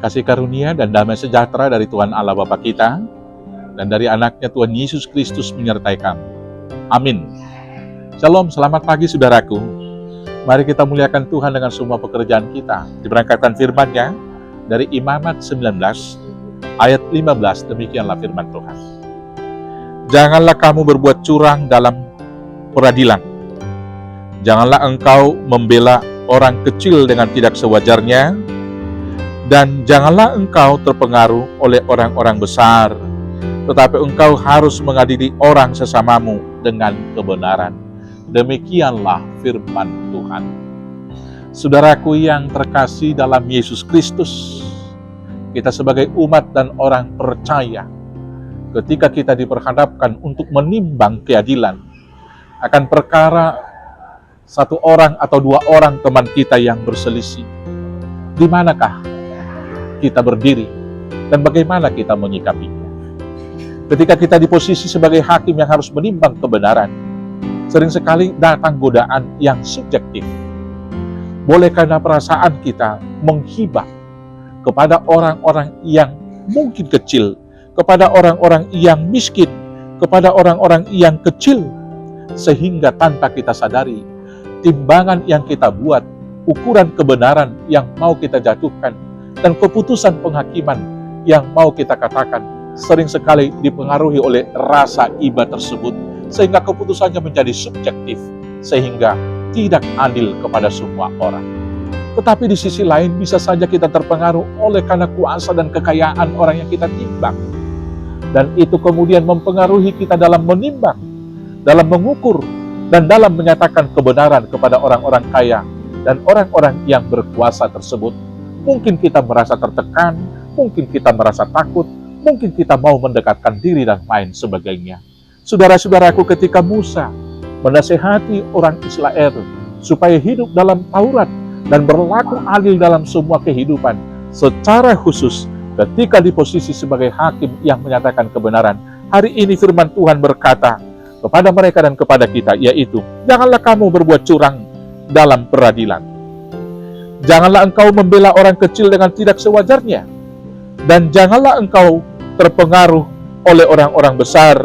kasih karunia dan damai sejahtera dari Tuhan Allah Bapa kita dan dari anaknya Tuhan Yesus Kristus menyertai kamu. Amin. Shalom, selamat pagi saudaraku. Mari kita muliakan Tuhan dengan semua pekerjaan kita. Diberangkatkan firman-Nya dari Imamat 19 ayat 15, demikianlah firman Tuhan. Janganlah kamu berbuat curang dalam peradilan. Janganlah engkau membela orang kecil dengan tidak sewajarnya, dan janganlah engkau terpengaruh oleh orang-orang besar, tetapi engkau harus mengadili orang sesamamu dengan kebenaran. Demikianlah firman Tuhan. Saudaraku yang terkasih dalam Yesus Kristus, kita sebagai umat dan orang percaya, ketika kita diperhadapkan untuk menimbang keadilan akan perkara satu orang atau dua orang teman kita yang berselisih, di manakah kita berdiri dan bagaimana kita menyikapinya? Ketika kita di posisi sebagai hakim yang harus menimbang kebenaran, sering sekali datang godaan yang subjektif. Boleh karena perasaan kita menghibah kepada orang-orang yang mungkin kecil, kepada orang-orang yang miskin, kepada orang-orang yang kecil, sehingga tanpa kita sadari, timbangan yang kita buat, ukuran kebenaran yang mau kita jatuhkan, dan keputusan penghakiman yang mau kita katakan, sering sekali dipengaruhi oleh rasa iba tersebut, sehingga keputusannya menjadi subjektif, sehingga tidak adil kepada semua orang. Tetapi di sisi lain bisa saja kita terpengaruh oleh karena kuasa dan kekayaan orang yang kita timbang. Dan itu kemudian mempengaruhi kita dalam menimbang, dalam mengukur, dan dalam menyatakan kebenaran kepada orang-orang kaya dan orang-orang yang berkuasa tersebut. Mungkin kita merasa tertekan, mungkin kita merasa takut, mungkin kita mau mendekatkan diri dan lain sebagainya. Saudara-saudaraku, ketika Musa menasihati orang Israel supaya hidup dalam Taurat dan berlaku adil dalam semua kehidupan, secara khusus ketika di posisi sebagai hakim yang menyatakan kebenaran, hari ini firman Tuhan berkata kepada mereka dan kepada kita, yaitu, janganlah kamu berbuat curang dalam peradilan. Janganlah engkau membela orang kecil dengan tidak sewajarnya, dan janganlah engkau terpengaruh oleh orang-orang besar,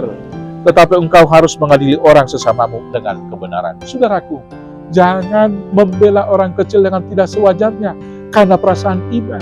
tetapi engkau harus mengadili orang sesamamu dengan kebenaran. Saudaraku, jangan membela orang kecil dengan tidak sewajarnya karena perasaan iba.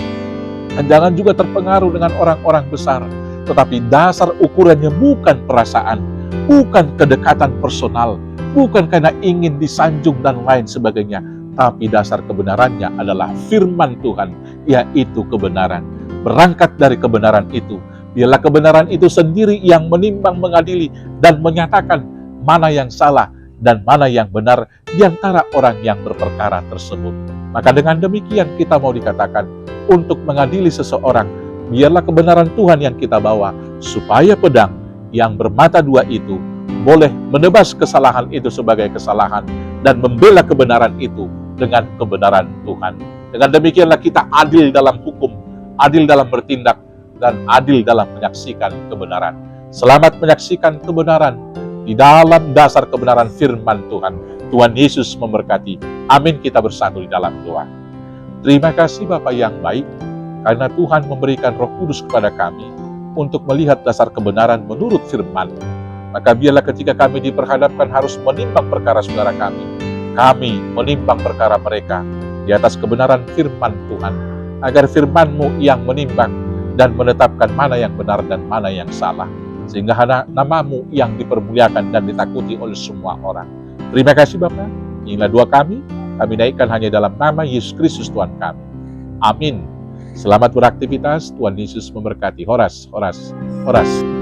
Dan jangan juga terpengaruh dengan orang-orang besar. Tetapi dasar ukurannya bukan perasaan, bukan kedekatan personal, bukan karena ingin disanjung dan lain sebagainya. Tapi dasar kebenarannya adalah firman Tuhan, yaitu kebenaran. Berangkat dari kebenaran itu, biarlah kebenaran itu sendiri yang menimbang, mengadili, dan menyatakan mana yang salah dan mana yang benar di antara orang yang berperkara tersebut. Maka dengan demikian kita mau dikatakan, untuk mengadili seseorang, biarlah kebenaran Tuhan yang kita bawa, supaya pedang yang bermata dua itu boleh menebas kesalahan itu sebagai kesalahan, dan membela kebenaran itu dengan kebenaran Tuhan. Dengan demikianlah kita adil dalam hukum, adil dalam bertindak, dan adil dalam menyaksikan kebenaran. Selamat menyaksikan kebenaran di dalam dasar kebenaran firman Tuhan. Tuhan Yesus memberkati. Amin. Kita bersatu di dalam doa. Terima kasih Bapa yang baik, karena Tuhan memberikan Roh Kudus kepada kami untuk melihat dasar kebenaran menurut firman. Maka biarlah ketika kami diperhadapkan harus menimbang perkara saudara kami menimbang perkara mereka di atas kebenaran firman Tuhan, agar firman-Mu yang menimbang dan menetapkan mana yang benar dan mana yang salah, sehingga nama-Mu yang dipermuliakan dan ditakuti oleh semua orang. Terima kasih Bapa. Inilah doa kami naikkan hanya dalam nama Yesus Kristus Tuhan kami. Amin. Selamat beraktivitas, Tuhan Yesus memberkati. Horas, horas, horas.